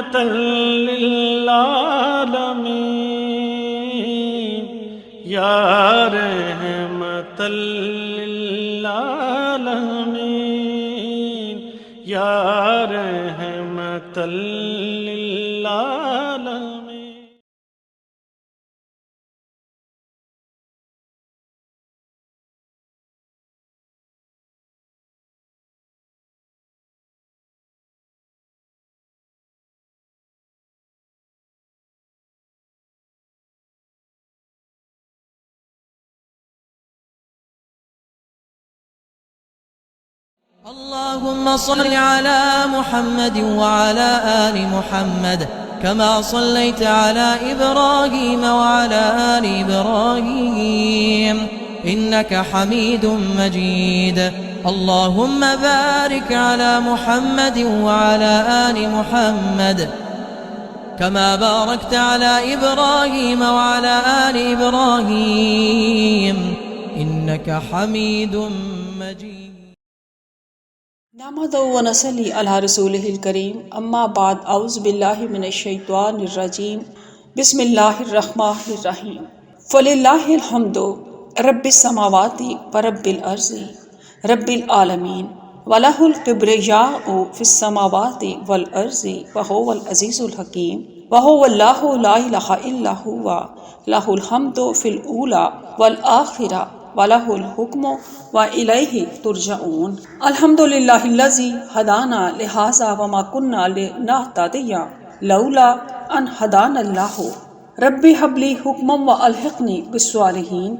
رحمة للعالمين يا رحمة للعالمين يا رحمة للعالمين. اللهم صل على محمد وعلى آل محمد كما صليت على إبراهيم وعلى آل إبراهيم إنك حميد مجيد. اللهم بارك على محمد وعلى آل محمد كما باركت على إبراهيم وعلى آل إبراهيم إنك حميد مجيد. نحمده ونصلي على رسوله الكريم اما بعد اعوذ باللہ من الشیطان الرجیم بسم اللہ الرحمن الرحیم. فللہ الحمد رب السماوات ورب الارض رب العالمین وَلَهُ الْكِبْرِيَاءُ فِي السَّمَاوَاتِ وَالْأَرْضِ وَهُوَ الْعَزِيزُ الْحَكِيمُ وَهُوَ اللَّهُ لَا إِلَٰهَ إِلَّا هُوَ لَهُ الْحَمْدُ فِي الْأُولَى وَالْآخِرَةِ وَلَهُ الْحُكْمُ وَإِلَيْهِ تُرْجَعُونَ. الحمد للہ الذی ہدانا لہذا وما كنا لنہتدی لولا ان ہدانا اللہ. رب هب لی حکما والحقنی بالصالحین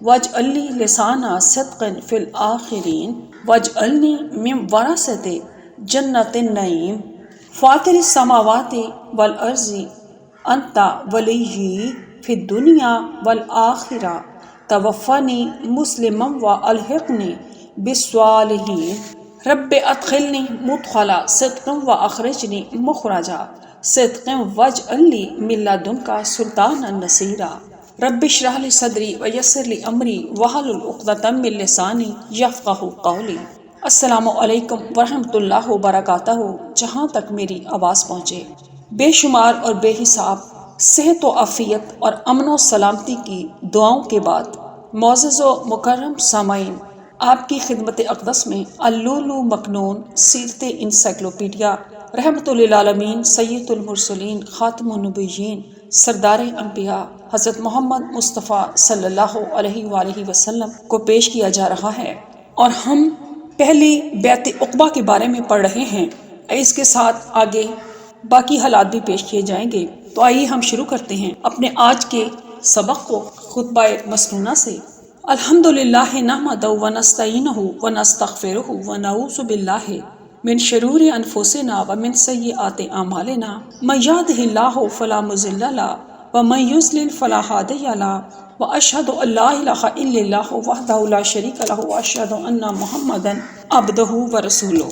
واجعل لی لسان صدق فی الآخرین واجعلنی من ورثۃ جنۃ النعیم. فاطر السماوات والارض انت ولی فی الدنیا والآخرہ توفنی مسلما والحقنی بالصالحین. رب ادخلنی مدخل صدق واخرجنی مخرج صدق واجعل لی من لدنک سلطانا نصیرا. رب اشرح لی صدری ویسر لی امری واحلل عقدۃ من لسانی یفقہوا قولی. السلام علیکم ورحمۃ اللہ وبرکاتہ. جہاں تک میری آواز پہنچے، بے شمار اور بے حساب صحت و عافیت اور امن و سلامتی کی دعاؤں کے بعد معزز و مکرم سامعین، آپ کی خدمت اقدس میں اللؤلؤ مکنون سیرت انسائکلوپیڈیا رحمۃ للعالمین سید المرسلین خاتم النبیین سردار انبیاء حضرت محمد مصطفیٰ صلی اللہ علیہ وآلہ وسلم کو پیش کیا جا رہا ہے، اور ہم پہلی بیعت عقبہ کے بارے میں پڑھ رہے ہیں. اس کے ساتھ آگے باقی حالات بھی پیش کیے جائیں گے. تو آئیے ہم شروع کرتے ہیں اپنے آج کے سبق کو خطبہ مسنونہ سے. الحمدللہ نحمدہ ونستعینہ ونستغفرہ ونعوذ باللہ من شرور انفسنا ومن سیئات اعمالنا من یہدہ اللہ فلا مضل لہ ومن یضلل فلا ہادی لہ واشہد ان لا الہ الا اللہ وحدہ لا شریک لہ واشہد ان محمدا عبدہ ورسولہ.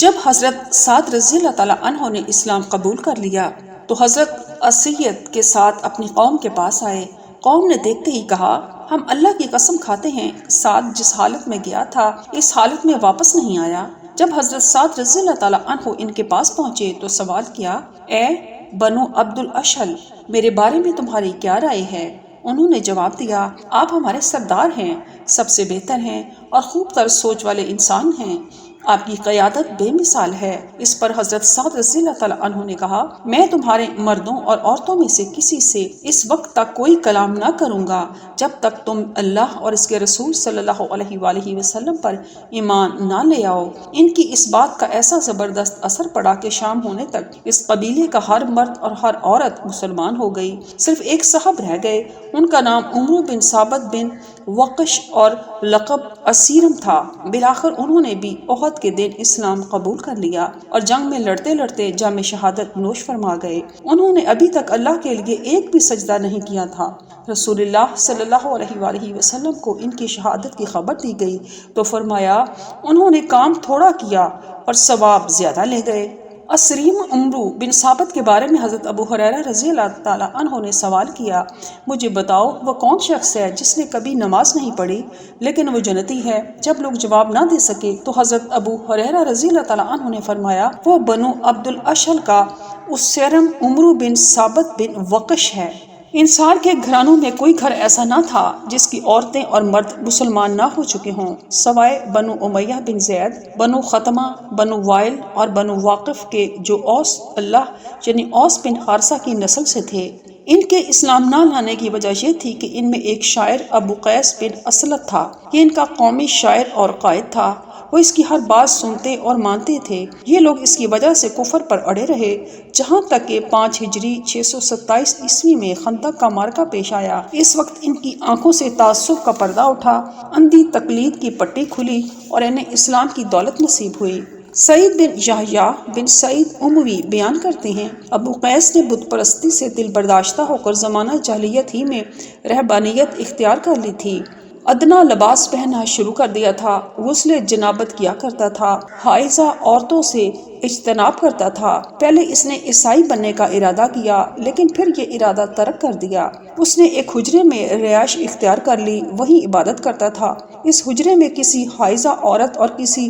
جب حضرت سعد رضی اللہ تعالیٰ عنہ نے اسلام قبول کر لیا تو حضرت اسیت کے ساتھ اپنی قوم کے پاس آئے. قوم نے دیکھتے ہی کہا، ہم اللہ کی قسم کھاتے ہیں سعد جس حالت میں گیا تھا اس حالت میں واپس نہیں آیا. جب حضرت سعد رضی اللہ تعالیٰ عنہ ان کے پاس پہنچے تو سوال کیا، اے بنو عبد الاشہل، میرے بارے میں تمہاری کیا رائے ہے؟ انہوں نے جواب دیا، آپ ہمارے سردار ہیں، سب سے بہتر ہیں اور خوب تر سوچ والے انسان ہیں، آپ کی قیادت بے مثال ہے. اس پر حضرت سعد رضی اللہ تعالیٰ عنہ نے کہا، میں تمہارے مردوں اور عورتوں میں سے کسی سے اس وقت تک کوئی کلام نہ کروں گا جب تک تم اللہ اور اس کے رسول صلی اللہ علیہ وآلہ وسلم پر ایمان نہ لے آؤ. ان کی اس بات کا ایسا زبردست اثر پڑا کہ شام ہونے تک اس قبیلے کا ہر مرد اور ہر عورت مسلمان ہو گئی. صرف ایک صاحب رہ گئے، ان کا نام عمرو بن ثابت بن وقش اور لقب اسیرم تھا. بالآخر انہوں نے بھی احد کے دن اسلام قبول کر لیا اور جنگ میں لڑتے لڑتے جام شہادت نوش فرما گئے. انہوں نے ابھی تک اللہ کے لیے ایک بھی سجدہ نہیں کیا تھا. رسول اللہ صلی اللہ علیہ وآلہ وسلم کو ان کی شہادت کی خبر دی گئی تو فرمایا، انہوں نے کام تھوڑا کیا اور ثواب زیادہ لے گئے. اسریم عمرو بن ثابت کے بارے میں حضرت ابو ہریرہ رضی اللہ تعالیٰ عنہ نے سوال کیا، مجھے بتاؤ وہ کون شخص ہے جس نے کبھی نماز نہیں پڑھی لیکن وہ جنتی ہے؟ جب لوگ جواب نہ دے سکے تو حضرت ابو ہریرہ رضی اللہ تعالیٰ عنہ نے فرمایا، وہ بنو عبد الاشل کا اسرم عمرو بن ثابت بن وقش ہے۔ انصار کے گھرانوں میں کوئی گھر ایسا نہ تھا جس کی عورتیں اور مرد مسلمان نہ ہو چکے ہوں، سوائے بنو امیہ بن زید، بنو ختمہ، بنو وائل اور بنو واقف کے، جو اوس اللہ یعنی اوس بن حارثہ کی نسل سے تھے۔ ان کے اسلام نہ لانے کی وجہ یہ تھی کہ ان میں ایک شاعر ابو قیس بن اسلط تھا، یہ ان کا قومی شاعر اور قائد تھا، وہ اس کی ہر بات سنتے اور مانتے تھے۔ یہ لوگ اس کی وجہ سے کفر پر اڑے رہے، جہاں تک کہ 5 ہجری 627 عیسوی میں خندق کا معرکہ پیش آیا۔ اس وقت ان کی آنکھوں سے تعصب کا پردہ اٹھا، اندھی تقلید کی پٹی کھلی اور انہیں اسلام کی دولت نصیب ہوئی۔ سعید بن یحییٰ بن سعید اموی بیان کرتے ہیں، ابو قیس نے بت پرستی سے دل برداشتہ ہو کر زمانہ جاہلیت ہی میں رہبانیت اختیار کر لی تھی۔ ادنا لباس پہننا شروع کر دیا تھا، غسل جنابت کیا کرتا تھا، حائضہ عورتوں سے اجتناب کرتا تھا۔ پہلے اس نے عیسائی بننے کا ارادہ کیا لیکن پھر یہ ارادہ ترک کر دیا۔ اس نے ایک حجرے میں رہائش اختیار کر لی، وہیں عبادت کرتا تھا۔ اس حجرے میں کسی حائضہ عورت اور کسی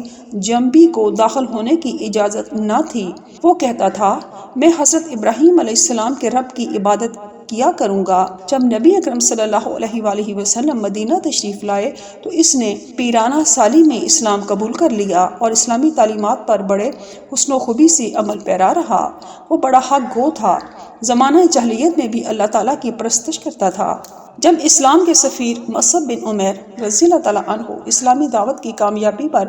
جنبی کو داخل ہونے کی اجازت نہ تھی۔ وہ کہتا تھا، میں حضرت ابراہیم علیہ السلام کے رب کی عبادت کیا کروں گا۔ جب نبی اکرم صلی اللہ علیہ وآلہ وسلم مدینہ تشریف لائے تو اس نے پیرانہ سالی میں اسلام قبول کر لیا اور اسلامی تعلیمات پر بڑے حسن و خوبی سے عمل پیرا رہا۔ وہ بڑا حق گو تھا، زمانہ جاہلیت میں بھی اللہ تعالیٰ کی پرستش کرتا تھا۔ جب اسلام کے سفیر مصعب بن عمیر رضی اللہ تعالیٰ عنہ اسلامی دعوت کی کامیابی پر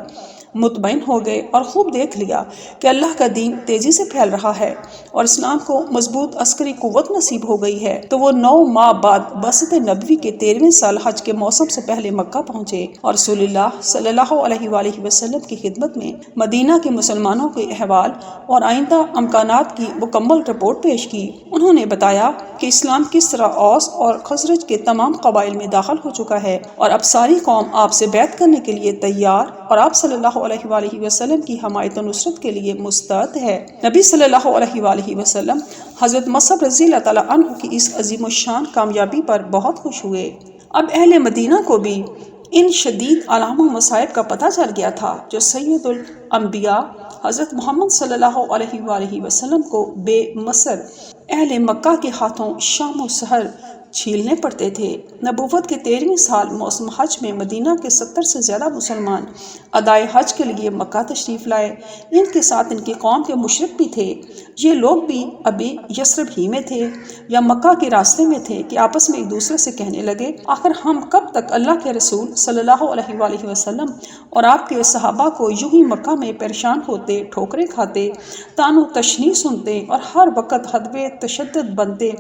مطمئن ہو گئے اور خوب دیکھ لیا کہ اللہ کا دین تیزی سے پھیل رہا ہے اور اسلام کو مضبوط عسکری قوت نصیب ہو گئی ہے، تو وہ 9 ماہ بعد بعثت نبوی کے 13ویں سال حج کے موسم سے پہلے مکہ پہنچے اور رسول اللہ صلی اللہ علیہ وآلہ وسلم کی خدمت میں مدینہ کے مسلمانوں کے احوال اور آئندہ امکانات کی مکمل رپورٹ پیش کی۔ انہوں نے بتایا کہ اسلام کس طرح اوس اور خزرج کے تمام قبائل میں داخل ہو چکا ہے اور اب ساری قوم آپ سے بیعت کرنے کے لیے تیار اور آپ صلی اللہ علیہ وآلہ وسلم کی حمایت و نصرت کے لیے مستعد ہے۔ نبی صلی اللہ علیہ وآلہ وسلم حضرت مصعب رضی اللہ تعالیٰ عنہ کی اس عظیم الشان کامیابی پر بہت خوش ہوئے۔ اب اہل مدینہ کو بھی ان شدید آلام و مصائب کا پتہ چل گیا تھا جو سید الانبیاء حضرت محمد صلی اللہ علیہ وآلہ وسلم کو بے مصر اہل مکہ کے ہاتھوں شام و سحر چھیلنے پڑتے تھے۔ نبوت کے 13ویں سال موسم حج میں مدینہ کے 70 سے زیادہ مسلمان ادائے حج کے لیے مکہ تشریف لائے۔ ان کے ساتھ ان کی قوم کے مشرک بھی تھے۔ یہ لوگ بھی ابھی یثرب ہی میں تھے یا مکہ کے راستے میں تھے کہ آپس میں ایک دوسرے سے کہنے لگے، آخر ہم کب تک اللہ کے رسول صلی اللہ علیہ وآلہ وسلم اور آپ کے صحابہ کو یوں ہی مکہ میں پریشان ہوتے، ٹھوکریں کھاتے، طعن و تشنیع سنتے اور ہر وقت حدوے تشدد بنتے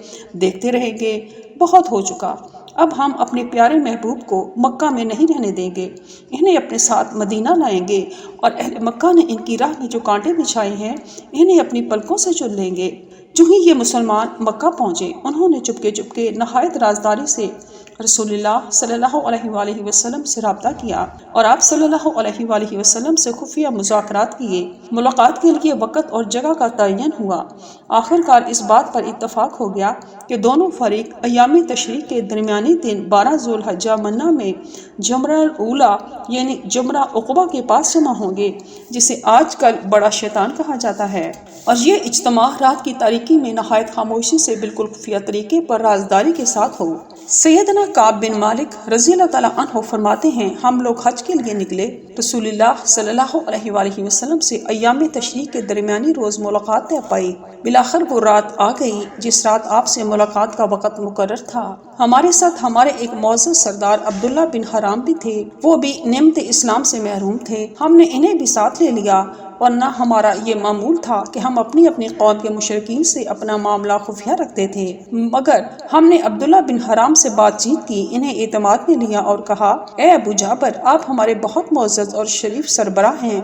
دیکھتے رہیں گے؟ بہت ہو چکا، اب ہم اپنے پیارے محبوب کو مکہ میں نہیں رہنے دیں گے، انہیں اپنے ساتھ مدینہ لائیں گے اور اہل مکہ نے ان کی راہ میں جو کانٹے بچھائے ہیں انہیں اپنی پلکوں سے چن لیں گے۔ جو ہی یہ مسلمان مکہ پہنچے انہوں نے چپکے چپکے نہایت رازداری سے رسول اللہ صلی اللہ علیہ وآلہ وسلم سے رابطہ کیا اور آپ صلی اللہ علیہ وآلہ وسلم سے خفیہ مذاکرات کیے۔ ملاقات کے لیے وقت اور جگہ کا تعین ہوا۔ آخر کار اس بات پر اتفاق ہو گیا کہ دونوں فریق ایام تشریق کے درمیانی دن 12 ذوالحجہ منہ میں جمرہ الاولیٰ یعنی جمرہ عقبہ کے پاس جمع ہوں گے، جسے آج کل بڑا شیطان کہا جاتا ہے، اور یہ اجتماع رات کی تاریکی میں نہایت خاموشی سے بالکل خفیہ طریقے پر رازداری کے ساتھ ہو۔ سیدنا کعب بن مالک رضی اللہ تعالیٰ عنہ فرماتے ہیں، ہم لوگ حج کے لیے نکلے، رسول اللہ صلی اللہ علیہ وآلہ وسلم سے ایام تشریق کے درمیانی روز ملاقات طے پائی۔ بالآخر وہ رات آ گئی جس رات آپ سے ملاقات کا وقت مقرر تھا۔ ہمارے ساتھ ہمارے ایک معزز سردار عبداللہ بن حرام بھی تھے، وہ بھی نعمت اسلام سے محروم تھے، ہم نے انہیں بھی ساتھ لے لیا، ورنہ ہمارا یہ معمول تھا کہ ہم اپنی قوم کے مشرکین سے اپنا معاملہ خفیہ رکھتے تھے، مگر ہم نے عبداللہ بن حرام سے بات چیت کی، انہیں اعتماد میں لیا اور کہا، اے ابو جعفر، آپ ہمارے بہت معزز اور شریف سربراہ ہیں،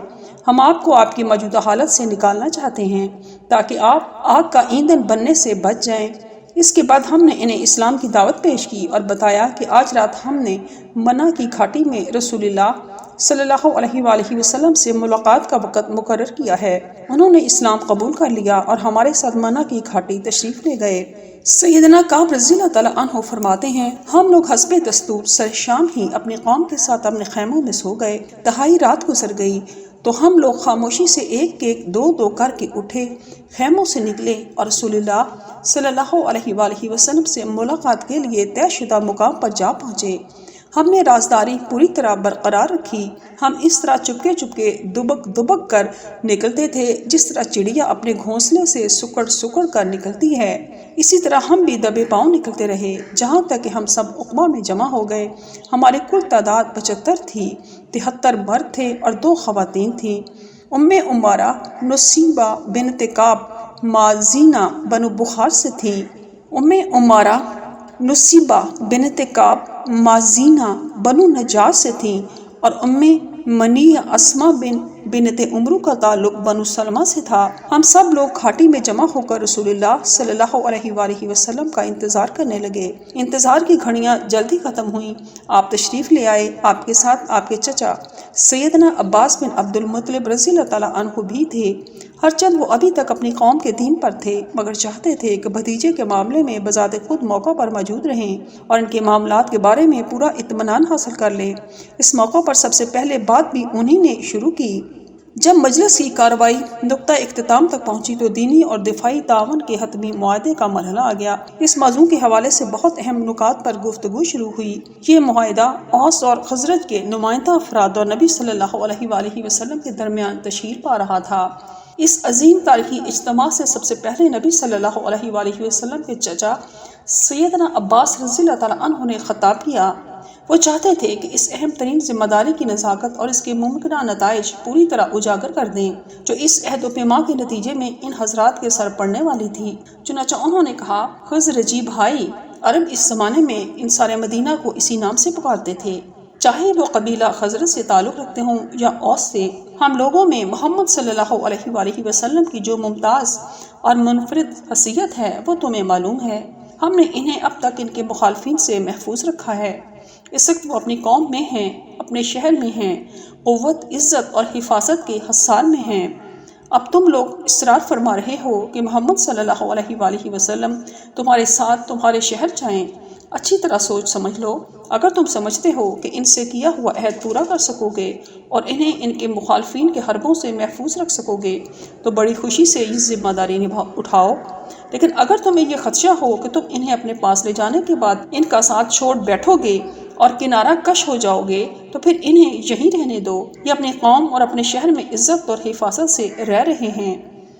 ہم آپ کو آپ کی موجودہ حالت سے نکالنا چاہتے ہیں تاکہ آپ آگ کا ایندھن بننے سے بچ جائیں۔ اس کے بعد ہم نے انہیں اسلام کی دعوت پیش کی اور بتایا کہ آج رات ہم نے منع کی گھاٹی میں رسول اللہ صلی اللہ علیہ وآلہ وسلم سے ملاقات کا وقت مقرر کیا ہے۔ انہوں نے اسلام قبول کر لیا اور ہمارے ساتھ منع کی گھاٹی تشریف لے گئے۔ سیدنا کعب رضی اللہ تعالیٰ عنہ فرماتے ہیں، ہم لوگ حسب دستور سر شام ہی اپنی قوم کے ساتھ اپنے خیموں میں سو گئے۔ تہائی رات گزر گئی تو ہم لوگ خاموشی سے ایک ایک دو دو کر کے اٹھے، خیموں سے نکلے اور رسول اللہ صلی اللہ علیہ وآلہ وسلم سے ملاقات کے لیے طے شدہ مقام پر جا پہنچے۔ ہم نے رازداری پوری طرح برقرار رکھی۔ ہم اس طرح چپکے چپکے دبک دبک کر نکلتے تھے جس طرح چڑیا اپنے گھونسلے سے سکڑ سکڑ کر نکلتی ہے، اسی طرح ہم بھی دبے پاؤں نکلتے رہے جہاں تک کہ ہم سب عقبہ میں جمع ہو گئے۔ ہماری کل تعداد 75 تھی، 73 مرد تھے اور 2 خواتین تھیں۔ ام عمارہ نصیبہ بنت کعب مازینہ بنو بخار سے تھیں۔ ام عمارہ نصیبہ بنت کعب مازینہ بنو نجار سے تھیں اور ام منیہ اسما بنت عمرو کا تعلق بنو سلمہ سے تھا۔ ہم سب لوگ گھاٹی میں جمع ہو کر رسول اللہ صلی اللہ علیہ وآلہ وسلم کا انتظار کرنے لگے۔ انتظار کی گھڑیاں جلدی ختم ہوئیں۔ آپ تشریف لے آئے۔ آپ کے ساتھ آپ کے چچا سیدنا عباس بن عبد المطلب رضی اللہ تعالیٰ عنہ بھی تھے۔ ہرچند وہ ابھی تک اپنی قوم کے دین پر تھے مگر چاہتے تھے کہ بھتیجے کے معاملے میں بذات خود موقع پر موجود رہیں اور ان کے معاملات کے بارے میں پورا اطمینان حاصل کر لیں۔ اس موقع پر سب سے پہلے بات بھی انہی نے شروع کی۔ جب مجلس کی کارروائی نقطہ اختتام تک پہنچی تو دینی اور دفاعی تعاون کے حتمی معاہدے کا مرحلہ آ گیا۔ اس موضوع کے حوالے سے بہت اہم نکات پر گفتگو شروع ہوئی۔ یہ معاہدہ اوس اور خزرج کے نمائندہ افراد اور نبی صلی اللہ علیہ وآلہ وسلم کے درمیان تشہیر پا رہا تھا۔ اس عظیم تاریخی اجتماع سے سب سے پہلے نبی صلی اللہ علیہ وآلہ وسلم کے چچا سیدنا عباس رضی اللہ تعالیٰ عنہ نے خطاب کیا۔ وہ چاہتے تھے کہ اس اہم ترین ذمہ داری کی نزاکت اور اس کے ممکنہ نتائج پوری طرح اجاگر کر دیں جو اس عہد و پیما کے نتیجے میں ان حضرات کے سر پڑنے والی تھی۔ چنانچہ انہوں نے کہا، خزرجی بھائی، عرب اس زمانے میں انصار مدینہ کو اسی نام سے پکارتے تھے، چاہے وہ قبیلہ خزرج سے تعلق رکھتے ہوں یا اوس سے۔ ہم لوگوں میں محمد صلی اللہ علیہ وآلہ وسلم کی جو ممتاز اور منفرد حیثیت ہے وہ تمہیں معلوم ہے۔ ہم نے انہیں اب تک ان کے مخالفین سے محفوظ رکھا ہے۔ اس وقت وہ اپنی قوم میں ہیں، اپنے شہر میں ہیں، قوت، عزت اور حفاظت کے حصار میں ہیں۔ اب تم لوگ اصرار فرما رہے ہو کہ محمد صلی اللہ علیہ وآلہ وسلم تمہارے ساتھ تمہارے شہر جائیں۔ اچھی طرح سوچ سمجھ لو، اگر تم سمجھتے ہو کہ ان سے کیا ہوا عہد پورا کر سکو گے اور انہیں ان کے مخالفین کے حربوں سے محفوظ رکھ سکو گے تو بڑی خوشی سے یہ ذمہ داری اٹھاؤ، لیکن اگر تمہیں یہ خدشہ ہو کہ تم انہیں اپنے پاس لے جانے کے بعد ان کا ساتھ چھوڑ بیٹھو گے اور کنارہ کش ہو جاؤ گے تو پھر انہیں یہیں رہنے دو۔ یہ اپنی قوم اور اپنے شہر میں عزت اور حفاظت سے رہ رہے ہیں۔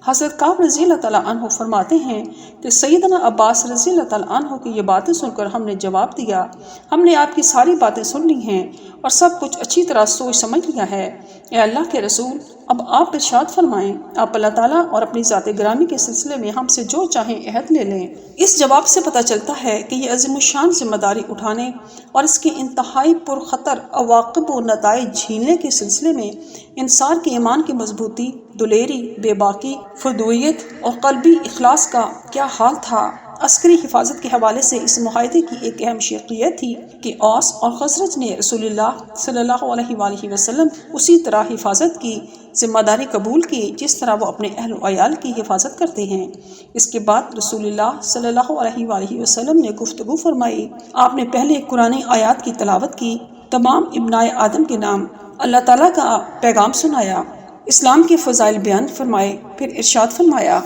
حضرت کعب رضی اللہ تعالیٰ عنہ فرماتے ہیں کہ سیدنا عباس رضی اللہ تعالیٰ عنہ کی یہ باتیں سن کر ہم نے جواب دیا، ہم نے آپ کی ساری باتیں سن لی ہیں اور سب کچھ اچھی طرح سوچ سمجھ لیا ہے۔ اے اللہ کے رسول، اب آپ ارشاد فرمائیں، آپ اللہ تعالیٰ اور اپنی ذات گرامی کے سلسلے میں ہم سے جو چاہیں عہد لے لیں۔ اس جواب سے پتہ چلتا ہے کہ یہ عظیم الشان ذمہ داری اٹھانے اور اس کے انتہائی پرخطر عواقب و نتائج جھیلنے کے سلسلے میں انصار کے ایمان کی مضبوطی، دلیری، بے باکی، فدویت اور قلبی اخلاص کا کیا حال تھا۔ عسکری حفاظت کے حوالے سے اس معاہدے کی ایک اہم شرط یہ تھی کہ اوس اور خزرج نے رسول اللہ صلی اللہ علیہ وآلہ وسلم اسی طرح حفاظت کی ذمہ داری قبول کی جس طرح وہ اپنے اہل و عیال کی حفاظت کرتے ہیں۔ اس کے بعد رسول اللہ صلی اللہ علیہ وآلہ وسلم نے گفتگو فرمائی۔ آپ نے پہلے قرآن آیات کی تلاوت کی، تمام ابنائے آدم کے نام اللہ تعالیٰ کا پیغام سنایا، اسلام کے فضائل بیان فرمائے، پھر ارشاد فرمایا،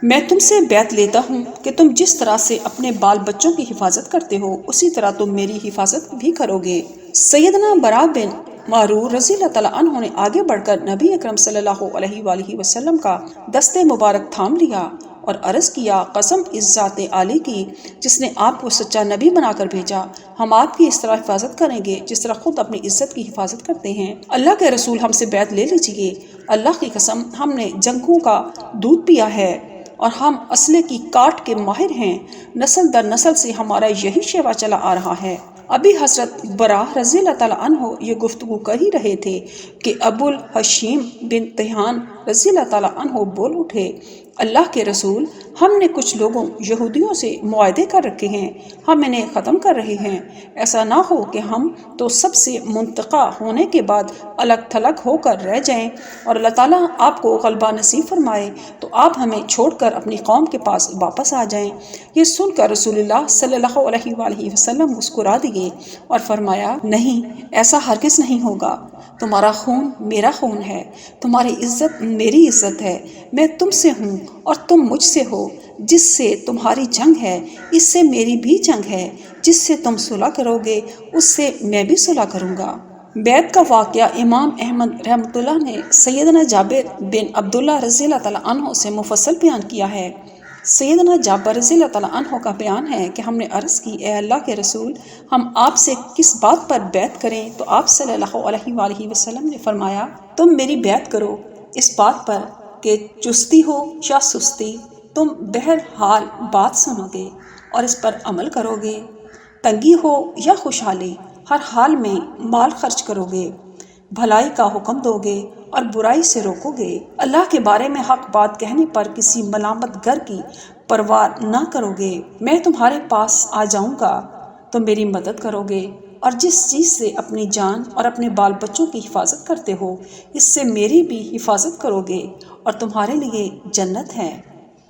میں تم سے بیعت لیتا ہوں کہ تم جس طرح سے اپنے بال بچوں کی حفاظت کرتے ہو اسی طرح تم میری حفاظت بھی کرو گے۔ سیدنا برا بن معرور رضی اللہ تعالیٰ عنہ نے آگے بڑھ کر نبی اکرم صلی اللہ علیہ وآلہ وسلم کا دست مبارک تھام لیا اور عرض کیا، قسم اس ذات عالی کی جس نے آپ کو سچا نبی بنا کر بھیجا، ہم آپ کی اس طرح حفاظت کریں گے جس طرح خود اپنی عزت کی حفاظت کرتے ہیں۔ اللہ کے رسول ہم سے بیعت لے لیجیے، اللہ کی قسم ہم نے جنگوں کا دودھ پیا ہے اور ہم اسلحے کی کاٹ کے ماہر ہیں، نسل در نسل سے ہمارا یہی شیوا چلا آ رہا ہے۔ ابھی حضرت برا رضی اللہ تعالیٰ عنہ یہ گفتگو کر ہی رہے تھے کہ ابو الحشیم بن تیہان رضی اللہ تعالیٰ عنہ بول اٹھے، اللہ کے رسول، ہم نے کچھ لوگوں یہودیوں سے معاہدے کر رکھے ہیں، ہم انہیں ختم کر رہے ہیں، ایسا نہ ہو کہ ہم تو سب سے منتقع ہونے کے بعد الگ تھلگ ہو کر رہ جائیں اور اللہ تعالیٰ آپ کو غلبہ نصیب فرمائے تو آپ ہمیں چھوڑ کر اپنی قوم کے پاس واپس آ جائیں۔ یہ سن کر رسول اللہ صلی اللہ علیہ وآلہ وسلم مسکرا دیے اور فرمایا، نہیں، ایسا ہرگز نہیں ہوگا، تمہارا خون میرا خون ہے، تمہاری عزت میری عزت ہے، میں تم سے ہوں اور تم مجھ سے ہو، جس سے تمہاری جنگ ہے اس سے میری بھی جنگ ہے، جس سے تم صلح کرو گے اس سے میں بھی صلح کروں گا۔ بیعت کا واقعہ امام احمد رحمۃ اللہ نے سیدنا جابر بن عبداللہ رضی اللہ تعالیٰ عنہ سے مفصل بیان کیا ہے۔ سیدنا جابر رضی اللہ تعالیٰ عنہ کا بیان ہے کہ ہم نے عرض کی، اے اللہ کے رسول، ہم آپ سے کس بات پر بیعت کریں؟ تو آپ صلی اللہ علیہ وآلہ وسلم نے فرمایا، تم میری بیعت کرو اس بات پر کہ چستی ہو یا سستی تم بہرحال بات سنو گے اور اس پر عمل کرو گے، تنگی ہو یا خوشحالی ہر حال میں مال خرچ کرو گے، بھلائی کا حکم دو گے اور برائی سے روکو گے، اللہ کے بارے میں حق بات کہنے پر کسی ملامت گر کی پرواہ نہ کرو گے، میں تمہارے پاس آ جاؤں گا تو میری مدد کرو گے، اور جس چیز سے اپنی جان اور اپنے بال بچوں کی حفاظت کرتے ہو اس سے میری بھی حفاظت کرو گے اور تمہارے لیے جنت ہے۔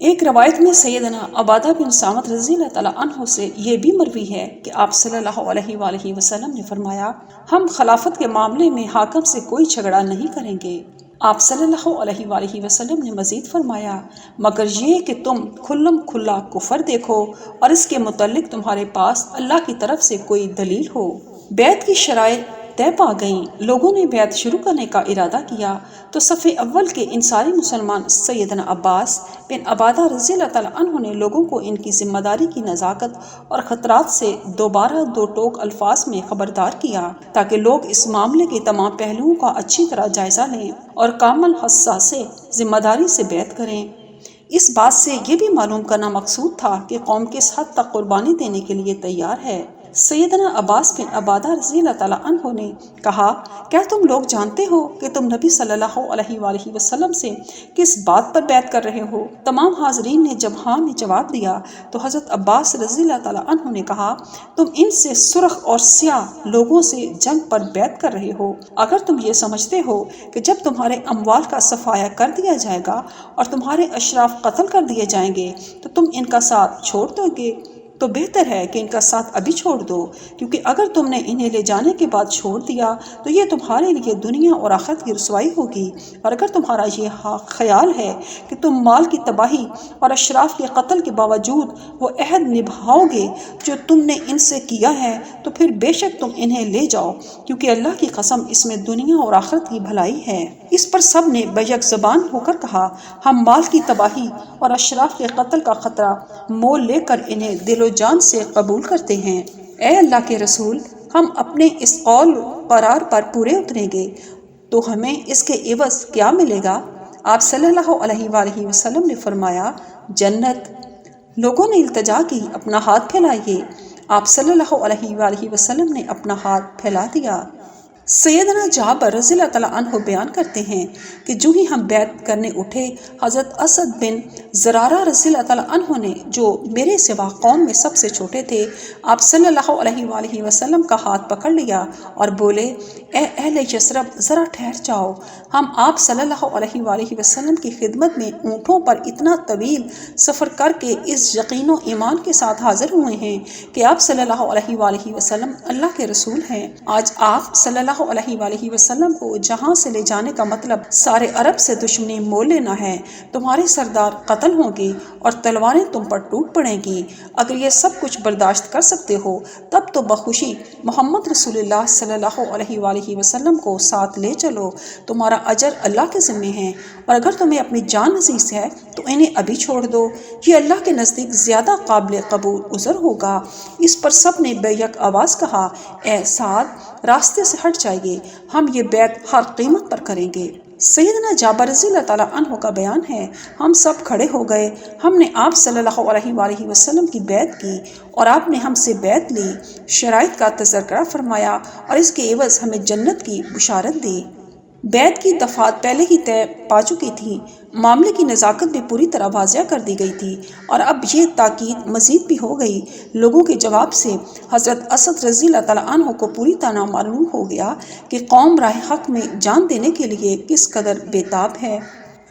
ایک روایت میں سیدنا عبادہ بن صامت رضی اللہ تعالیٰ عنہ سے یہ بھی مروی ہے کہ آپ صلی اللہ علیہ وآلہ وسلم نے فرمایا، ہم خلافت کے معاملے میں حاکم سے کوئی جھگڑا نہیں کریں گے۔ آپ صلی اللہ علیہ وآلہ وسلم نے مزید فرمایا، مگر یہ کہ تم کھلم کھلا کفر دیکھو اور اس کے متعلق تمہارے پاس اللہ کی طرف سے کوئی دلیل ہو۔ بیعت کی شرائط طے پا گئیں، لوگوں نے بیعت شروع کرنے کا ارادہ کیا تو صف اول کے انصاری مسلمان سیدنا عباس بن عبادہ رضی اللہ تعالیٰ عنہ نے لوگوں کو ان کی ذمہ داری کی نزاکت اور خطرات سے دوبارہ دو ٹوک الفاظ میں خبردار کیا تاکہ لوگ اس معاملے کے تمام پہلوؤں کا اچھی طرح جائزہ لیں اور کامل حساس سے ذمہ داری سے بیعت کریں۔ اس بات سے یہ بھی معلوم کرنا مقصود تھا کہ قوم کس حد تک قربانی دینے کے لیے تیار ہے۔ سیدنا عباس بن عبادہ رضی اللہ تعالیٰ عنہ نے کہا، کیا تم لوگ جانتے ہو کہ تم نبی صلی اللہ علیہ وآلہ وسلم سے کس بات پر بیعت کر رہے ہو؟ تمام حاضرین نے جب ہاں میں جواب دیا تو حضرت عباس رضی اللہ تعالیٰ عنہ نے کہا، تم ان سے سرخ اور سیاہ لوگوں سے جنگ پر بیعت کر رہے ہو۔ اگر تم یہ سمجھتے ہو کہ جب تمہارے اموال کا صفایا کر دیا جائے گا اور تمہارے اشراف قتل کر دیے جائیں گے تو تم ان کا ساتھ چھوڑ دو گے تو بہتر ہے کہ ان کا ساتھ ابھی چھوڑ دو، کیونکہ اگر تم نے انہیں لے جانے کے بعد چھوڑ دیا تو یہ تمہارے لیے دنیا اور آخرت کی رسوائی ہوگی، اور اگر تمہارا یہ خیال ہے کہ تم مال کی تباہی اور اشراف کے قتل کے باوجود وہ عہد نبھاؤ گے جو تم نے ان سے کیا ہے تو پھر بے شک تم انہیں لے جاؤ، کیونکہ اللہ کی قسم اس میں دنیا اور آخرت کی بھلائی ہے۔ اس پر سب نے بیک زبان ہو کر کہا، ہم مال کی تباہی اور اشراف کے قتل کا خطرہ مول لے کر انہیں دل و جان سے قبول کرتے ہیں۔ اے اللہ کے رسول، ہم اپنے اس قول قرار پر پورے اتریں گے تو ہمیں اس کے عوض کیا ملے گا؟ آپ صلی اللہ علیہ وآلہ وسلم نے فرمایا، جنت۔ لوگوں نے التجا کی، اپنا ہاتھ پھیلائیے۔ آپ صلی اللہ علیہ وآلہ وسلم نے اپنا ہاتھ پھیلا دیا۔ سیدنا جابر رضی اللہ تعالیٰ عنہ بیان کرتے ہیں کہ جو ہی ہم بیعت کرنے اٹھے، حضرت اسد بن زرارہ رضی اللہ تعالیٰ عنہ نے، جو میرے سوا قوم میں سب سے چھوٹے تھے، آپ صلی اللہ علیہ وآلہ وسلم کا ہاتھ پکڑ لیا اور بولے، اے اہل یثرب، ذرا ٹھہر جاؤ، ہم آپ صلی اللہ علیہ وآلہ وسلم کی خدمت میں اونٹوں پر اتنا طویل سفر کر کے اس یقین و ایمان کے ساتھ حاضر ہوئے ہیں کہ آپ صلی اللہ علیہ وآلہ وسلم اللہ کے رسول ہیں۔ آج آپ صلی اللہ علیہ وآلہ وسلم کو جہاں سے لے جانے کا مطلب سارے عرب سے دشمنی مول لینا ہے، تمہارے سردار قتل ہوں گے اور تلواریں تم پر ٹوٹ پڑیں گی۔ اگر یہ سب کچھ برداشت کر سکتے ہو تب تو بخوشی محمد رسول اللہ صلی اللہ علیہ وآلہ وسلم کو ساتھ لے چلو، تمہارا اجر اللہ کے ذمہ ہے، اور اگر تمہیں اپنی جان عزیز ہے تو انہیں ابھی چھوڑ دو، یہ اللہ کے نزدیک زیادہ قابل قبول عذر ہوگا۔ اس پر سب نے بے یک آواز کہا، اے سعد، راستے سے ہٹ جائیے، ہم یہ بیعت ہر قیمت پر کریں گے۔ سیدنا جابر رضی اللہ تعالیٰ عنہ کا بیان ہے، ہم سب کھڑے ہو گئے، ہم نے آپ صلی اللہ علیہ وآلہ وسلم کی بیعت کی اور آپ نے ہم سے بیعت لی، شرائط کا تذکرہ فرمایا اور اس کے عوض ہمیں جنت کی بشارت دی۔ بیعت کی دفعات پہلے ہی طے پا چکی تھی، معاملے کی نزاکت بھی پوری طرح واضح کر دی گئی تھی اور اب یہ تاکید مزید بھی ہو گئی۔ لوگوں کے جواب سے حضرت اسد رضی اللہ تعالیٰ عنہ کو پوری طرح معلوم ہو گیا کہ قوم راہ حق میں جان دینے کے لیے کس قدر بیتاب ہے۔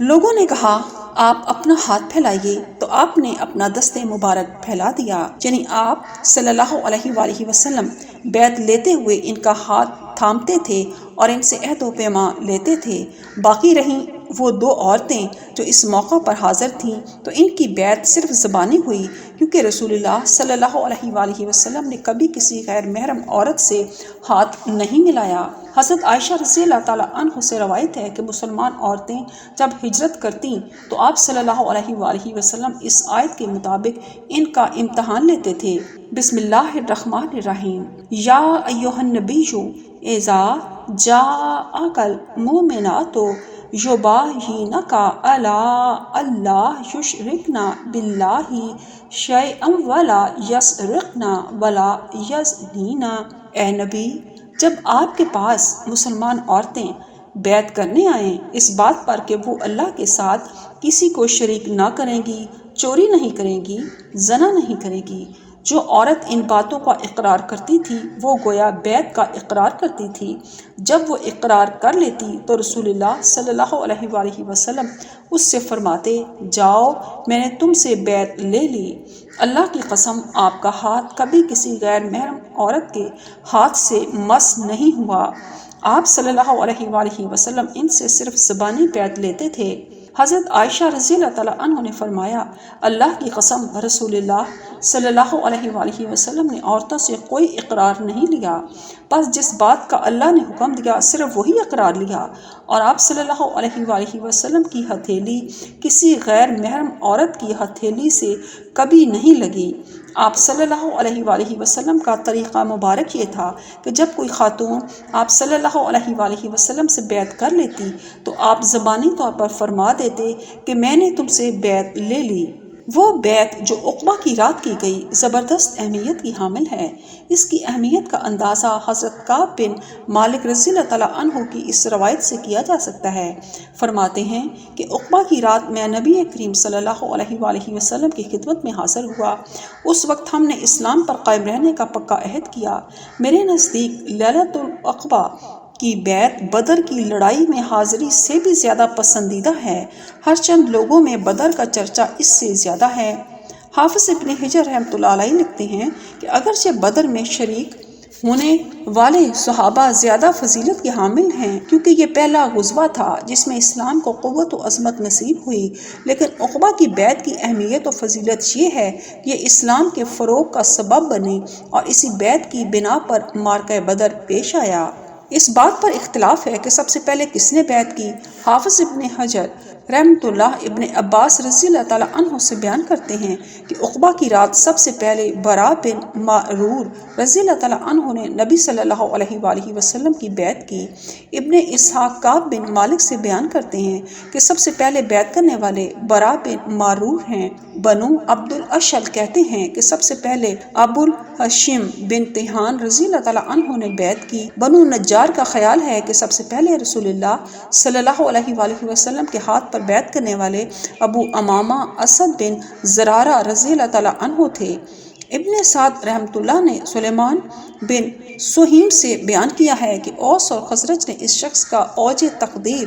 لوگوں نے کہا آپ اپنا ہاتھ پھیلائیے، تو آپ نے اپنا دست مبارک پھیلا دیا، یعنی آپ صلی اللہ علیہ وآلہ وسلم بیعت لیتے ہوئے ان کا ہاتھ تھامتے تھے اور ان سے عہد و پیما لیتے تھے۔ باقی رہیں وہ دو عورتیں جو اس موقع پر حاضر تھیں، تو ان کی بیعت صرف زبانی ہوئی، کیونکہ رسول اللہ صلی اللہ علیہ وآلہ وسلم نے کبھی کسی غیر محرم عورت سے ہاتھ نہیں ملایا۔ حضرت عائشہ رضی اللہ تعالیٰ عنہ سے روایت ہے کہ مسلمان عورتیں جب ہجرت کرتیں تو آپ صلی اللہ علیہ وآلہ وسلم اس آیت کے مطابق ان کا امتحان لیتے تھے۔ بسم اللہ الرحمن الرحیم، یا ایھا النبی اذا جاءک المؤمنات یباہینک علی اللہ یشرکن باللہ شیئا ولا یسرقن ولا یزنین۔ اے نبی، جب آپ کے پاس مسلمان عورتیں بیعت کرنے آئیں اس بات پر کہ وہ اللہ کے ساتھ کسی کو شریک نہ کریں گی، چوری نہیں کریں گی، زنا نہیں کریں گی، جو عورت ان باتوں کا اقرار کرتی تھی وہ گویا بیعت کا اقرار کرتی تھی۔ جب وہ اقرار کر لیتی تو رسول اللہ صلی اللہ علیہ وآلہ وسلم اس سے فرماتے، جاؤ میں نے تم سے بیعت لے لی، اللہ کی قسم آپ کا ہاتھ کبھی کسی غیر محرم عورت کے ہاتھ سے مس نہیں ہوا۔ آپ صلی اللہ علیہ وآلہ وسلم ان سے صرف زبانی بیعت لیتے تھے۔ حضرت عائشہ رضی اللہ تعالیٰ عنہ نے فرمایا، اللہ کی قسم رسول اللہ صلی اللہ علیہ وآلہ وسلم نے عورتوں سے کوئی اقرار نہیں لیا، بس جس بات کا اللہ نے حکم دیا صرف وہی اقرار لیا، اور آپ صلی اللہ علیہ وآلہ وسلم کی ہتھیلی کسی غیر محرم عورت کی ہتھیلی سے کبھی نہیں لگی۔ آپ صلی اللہ علیہ وآلہ وسلم کا طریقہ مبارک یہ تھا کہ جب کوئی خاتون آپ صلی اللہ علیہ وآلہ وسلم سے بیعت کر لیتی تو آپ زبانی طور پر فرما دیتے کہ میں نے تم سے بیعت لے لی۔ وہ بیعت جو عقبہ کی رات کی گئی زبردست اہمیت کی حامل ہے۔ اس کی اہمیت کا اندازہ حضرت کعب بن مالک رضی اللہ تعالیٰ عنہ کی اس روایت سے کیا جا سکتا ہے۔ فرماتے ہیں کہ عقبہ کی رات میں نبی کریم صلی اللہ علیہ وآلہ وسلم کی خدمت میں حاضر ہوا۔ اس وقت ہم نے اسلام پر قائم رہنے کا پکا عہد کیا۔ میرے نزدیک لیلۃ العقبہ کی بیعت بدر کی لڑائی میں حاضری سے بھی زیادہ پسندیدہ ہے۔ ہر چند لوگوں میں بدر کا چرچا اس سے زیادہ ہے۔ حافظ ابن حجر رحمۃ اللہ علیہ لکھتے ہیں کہ اگرچہ بدر میں شریک ہونے والے صحابہ زیادہ فضیلت کے حامل ہیں، کیونکہ یہ پہلا غزوہ تھا جس میں اسلام کو قوت و عظمت نصیب ہوئی، لیکن عقبہ کی بیعت کی اہمیت و فضیلت یہ ہے کہ یہ اسلام کے فروغ کا سبب بنی اور اسی بیعت کی بنا پر معرکہ بدر پیش آیا۔ اس بات پر اختلاف ہے کہ سب سے پہلے کس نے بیعت کی۔ حافظ ابن حجر رحمۃ اللہ ابن عباس رضی اللہ تعالیٰ عنہ سے بیان کرتے ہیں کہ عقبہ کی رات سب سے پہلے برا بن معرور رضی اللہ تعالیٰ عنہ نے نبی صلی اللہ علیہ وآلہ وسلم کی بیعت کی۔ ابن اسحاق کعب بن مالک سے بیان کرتے ہیں کہ سب سے پہلے بیعت کرنے والے برا بن معرور ہیں۔ بنو عبد الاشل کہتے ہیں کہ سب سے پہلے ابو الہشم بن تیہان رضی اللہ تعالیٰ عنہ نے بیعت کی۔ بنو نجار کا خیال ہے کہ سب سے پہلے رسول اللہ صلی اللہ علیہ وآلہ وسلم کے ہاتھ پر بیعت کرنے والے ابو امامہ اسد بن زرارہ رضی اللہ تعالیٰ عنہ تھے۔ ابن سعد رحمۃ اللہ نے سلیمان بن سہیم سے بیان کیا ہے کہ اوس اور خزرج نے اس شخص کا اوج تقدیر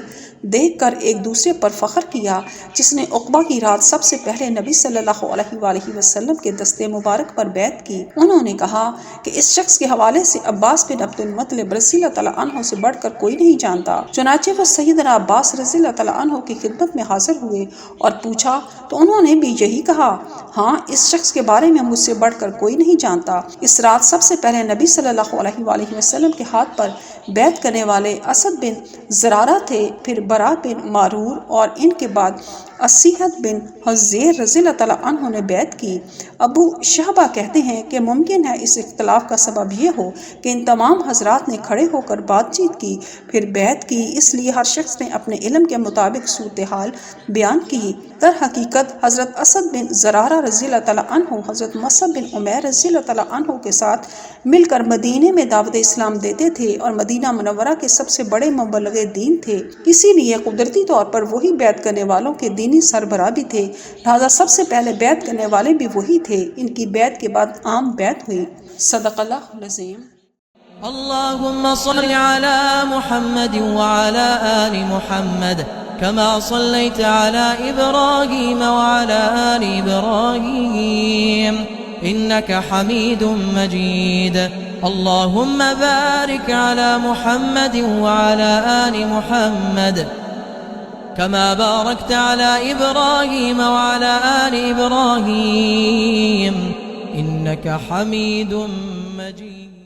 دیکھ کر ایک دوسرے پر فخر کیا جس نے عقبہ کی رات سب سے پہلے نبی صلی اللہ علیہ وآلہ وسلم کے دستے مبارک پر بیعت کی۔ انہوں نے کہا کہ اس شخص کے حوالے سے عباس بن عبد المطلب رضی اللہ تعالیٰ عنہ سے بڑھ کر کوئی نہیں جانتا۔ چنانچہ وہ سیدنا عباس رضی اللہ تعالیٰ عنہ کی خدمت میں حاضر ہوئے اور پوچھا تو انہوں نے بھی یہی کہا، ہاں اس شخص کے بارے میں مجھ سے بڑھ کر کوئی نہیں جانتا۔ اس رات سب سے پہلے نبی صلی اللہ علیہ وآلہ وسلم کے ہاتھ پر بیعت کرنے والے اسد بن زرارہ تھے، پھر برا بن معرور اور ان کے بعد اسیحت بن حزیر رضی اللہ تعالیٰ عنہ نے بیعت کی۔ ابو شہبہ کہتے ہیں کہ ممکن ہے اس اختلاف کا سبب یہ ہو کہ ان تمام حضرات نے کھڑے ہو کر بات چیت کی، پھر بیعت کی، اس لیے ہر شخص نے اپنے علم کے مطابق صورتحال بیان کی۔ در حقیقت حضرت اسد بن زرارہ رضی اللہ تعالیٰ عنہ حضرت مصعب بن عمیر رضی اللہ تعالیٰ عنہ کے ساتھ مل کر مدینے میں دعوت اسلام دیتے تھے اور مدینہ منورہ کے سب سے بڑے مبلغ دین تھے، اسی لیے قدرتی طور پر وہی بیعت کرنے والوں کے دینی سربراہ بھی تھے، لہذا سب سے پہلے بیعت کرنے والے بھی وہی تھے۔ ان کی بیعت کے بعد عام بیعت ہوئی۔ صدق اللہ العظیم۔ اللهم صل على محمد وعلى آل محمد كما صليت على إبراهيم وعلى آل إبراهيم إنك حميد مجيد اللهم بارك على محمد وعلى آل محمد كما باركت على إبراهيم وعلى آل إبراهيم إنك حميد مجيد